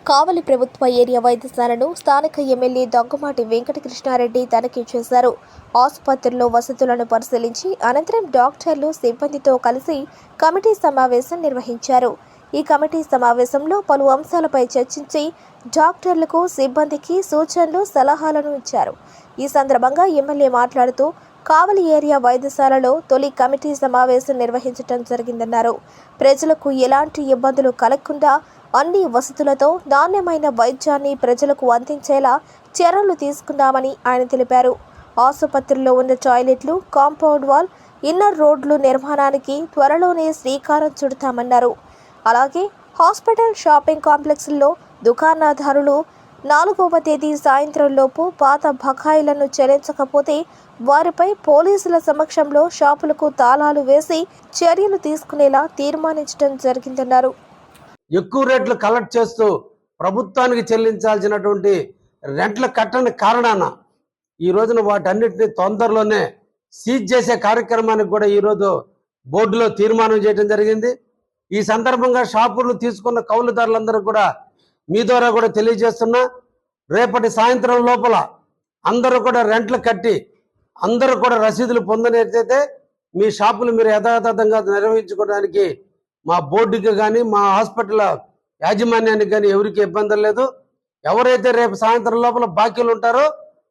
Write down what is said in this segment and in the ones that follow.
కావలి ప్రభుత్వ ఏరియా వైద్యశాలను స్థానిక ఎమ్మెల్యే దగ్గుమాటి వెంకటకృష్ణారెడ్డి తనిఖీ చేశారు. ఆసుపత్రిలో వసతులను పరిశీలించి అనంతరం డాక్టర్లు, సిబ్బందితో కలిసి కమిటీ సమావేశం నిర్వహించారు. ఈ కమిటీ సమావేశంలో పలు అంశాలపై చర్చించి డాక్టర్లకు, సిబ్బందికి సూచనలు, సలహాలను ఇచ్చారు. ఈ సందర్భంగా ఎమ్మెల్యే మాట్లాడుతూ కావలి ఏరియా వైద్యశాలలో తొలి కమిటీ సమావేశం నిర్వహించడం జరిగిందన్నారు. ప్రజలకు ఎలాంటి ఇబ్బందులు కలగకుండా అన్ని వసతులతో నాణ్యమైన వైద్యాన్ని ప్రజలకు అందించేలా చర్యలు తీసుకున్నామని ఆయన తెలిపారు. ఆసుపత్రిలో ఉన్న టాయిలెట్లు, కాంపౌండ్ వాల్, ఇన్నర్ రోడ్లు నిర్మాణానికి త్వరలోనే శ్రీకారం చుడతామన్నారు. అలాగే హాస్పిటల్, షాపింగ్ కాంప్లెక్స్లో దుకాణదారులు 4వ తేదీ సాయంత్రంలోపు పాత బకాయిలను చెల్లించకపోతే వారిపై పోలీసుల సమక్షంలో షాపులకు తాళాలు వేసి చర్యలు తీసుకునేలా తీర్మానించడం జరిగిందన్నారు. ఎక్కువ రేట్లు కలెక్ట్ చేస్తూ ప్రభుత్వానికి చెల్లించాల్సినటువంటి రెంట్ల కట్టని కారణాన ఈ రోజున వాటన్నిటిని తొందరలోనే సీజ్ చేసే కార్యక్రమానికి కూడా ఈరోజు బోర్డులో తీర్మానం చేయడం జరిగింది. ఈ సందర్భంగా షాపులు తీసుకున్న కౌలుదారులందరూ కూడా మీ ద్వారా కూడా తెలియజేస్తున్నా, రేపటి సాయంత్రం లోపల అందరూ కూడా రెంట్లు కట్టి అందరూ కూడా రసీదులు పొందనైతే మీ షాపులు మీరు యథాతథంగా నిర్వహించుకోవడానికి మా బోర్డుకి కానీ మా హాస్పిటల్ యాజమాన్యానికి కానీ ఎవరికి ఇబ్బంది లేదు. ఎవరైతే రేపు సాయంత్రం లోపల బాకీలు ఉంటారో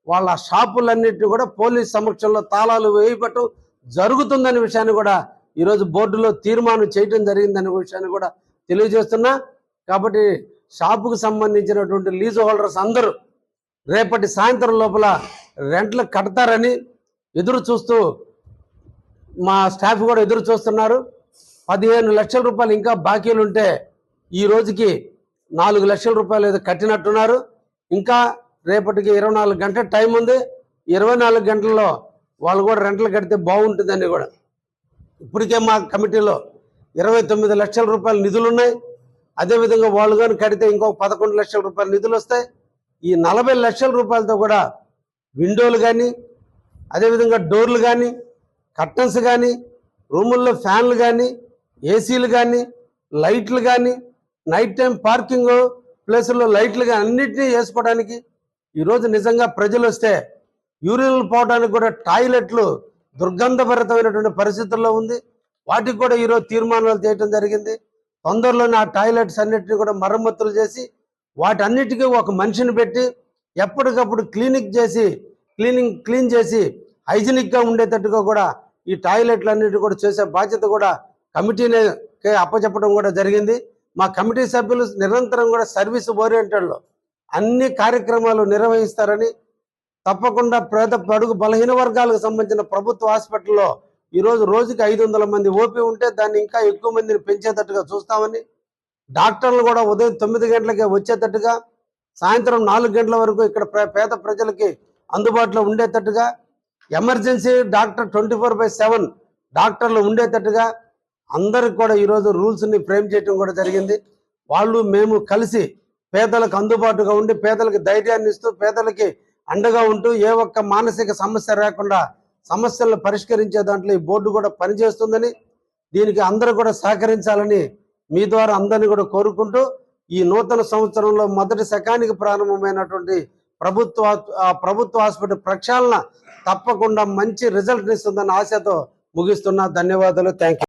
వాళ్ళ షాపులన్నింటినీ కూడా పోలీస్ సమక్షంలో తాళాలు వేయబట్టం జరుగుతుందనే విషయాన్ని కూడా ఈరోజు బోర్డులో తీర్మానం చేయడం జరిగిందనే విషయాన్ని కూడా తెలియజేస్తున్నా. కాబట్టి షాపుకు సంబంధించినటువంటి లీజు హోల్డర్స్ అందరూ రేపటి సాయంత్రం లోపల రెంట్లు కడతారని ఎదురు చూస్తూ మా స్టాఫ్ కూడా ఎదురు చూస్తున్నారు. 15 లక్షల రూపాయలు ఇంకా బాకీలు ఉంటే ఈ రోజుకి 4 లక్షల రూపాయలు ఏదో కట్టినట్టున్నారు. ఇంకా రేపటికి 24 గంటల టైం ఉంది. 24 గంటల్లో వాళ్ళు కూడా రెంట్లు కడితే బాగుంటుందని కూడా ఇప్పటికే మా కమిటీలో 29 లక్షల రూపాయల నిధులు ఉన్నాయి. అదేవిధంగా వాళ్ళు కానీ కడితే ఇంకో 11 లక్షల రూపాయల నిధులు వస్తాయి. ఈ 40 లక్షల రూపాయలతో కూడా విండోలు కానీ, అదేవిధంగా డోర్లు కానీ, కర్టన్స్ కానీ, రూముల్లో ఫ్యాన్లు కానీ, ఏసీలు కానీ, లైట్లు కానీ, నైట్ టైం పార్కింగ్ ప్లేసుల్లో లైట్లు కానీ అన్నింటినీ వేసుకోవడానికి ఈరోజు నిజంగా ప్రజలు వస్తే యూరిన్లు పోవడానికి కూడా టాయిలెట్లు దుర్గంధభరితమైనటువంటి పరిస్థితుల్లో ఉంది. వాటికి కూడా ఈరోజు తీర్మానాలు చేయడం జరిగింది. తొందరలోనే ఆ టాయిలెట్స్ అన్నిటిని కూడా మరమ్మతులు చేసి వాటన్నిటికీ ఒక మనిషిని పెట్టి ఎప్పటికప్పుడు క్లీన్ చేసి హైజీనిక్గా ఉండేటట్టుగా కూడా ఈ టాయిలెట్లు అన్నిటి కూడా చేసే బాధ్యత కూడా కమిటీనే అప్పచెప్పడం కూడా జరిగింది. మా కమిటీ సభ్యులు నిరంతరం కూడా సర్వీస్ ఓరియంటెడ్లో అన్ని కార్యక్రమాలు నిర్వహిస్తారని, తప్పకుండా పేద బడుగు బలహీన వర్గాలకు సంబంధించిన ప్రభుత్వ హాస్పిటల్లో ఈరోజు రోజుకి 500 మంది ఓపీ ఉంటే దాన్ని ఇంకా ఎక్కువ మందిని పెంచేటట్టుగా చూస్తామని, డాక్టర్లు కూడా ఉదయం 9 గంటలకే వచ్చేటట్టుగా, సాయంత్రం 4 గంటల వరకు ఇక్కడ పేద ప్రజలకి అందుబాటులో ఉండేటట్టుగా, ఎమర్జెన్సీ డాక్టర్ 24/7 డాక్టర్లు ఉండేటట్టుగా అందరికి కూడా ఈరోజు రూల్స్ని ఫ్రేమ్ చేయడం కూడా జరిగింది. వాళ్ళు మేము కలిసి పేదలకు అందుబాటుగా ఉండి పేదలకు ధైర్యాన్ని ఇస్తూ పేదలకి అండగా ఉంటూ ఏ ఒక్క మానసిక సమస్య రాకుండా సమస్యలను పరిష్కరించే దాంట్లో ఈ బోర్డు కూడా పనిచేస్తుందని, దీనికి అందరూ కూడా సహకరించాలని మీ ద్వారా అందరినీ కూడా కోరుకుంటూ ఈ నూతన సంవత్సరంలో మొదటి శకానికి ప్రారంభమైనటువంటి ప్రభుత్వ హాస్పిటల్ ప్రక్షాళన తప్పకుండా మంచి రిజల్ట్ ఇస్తుందన్న ఆశతో ముగిస్తున్నా. ధన్యవాదాలు. Thank you.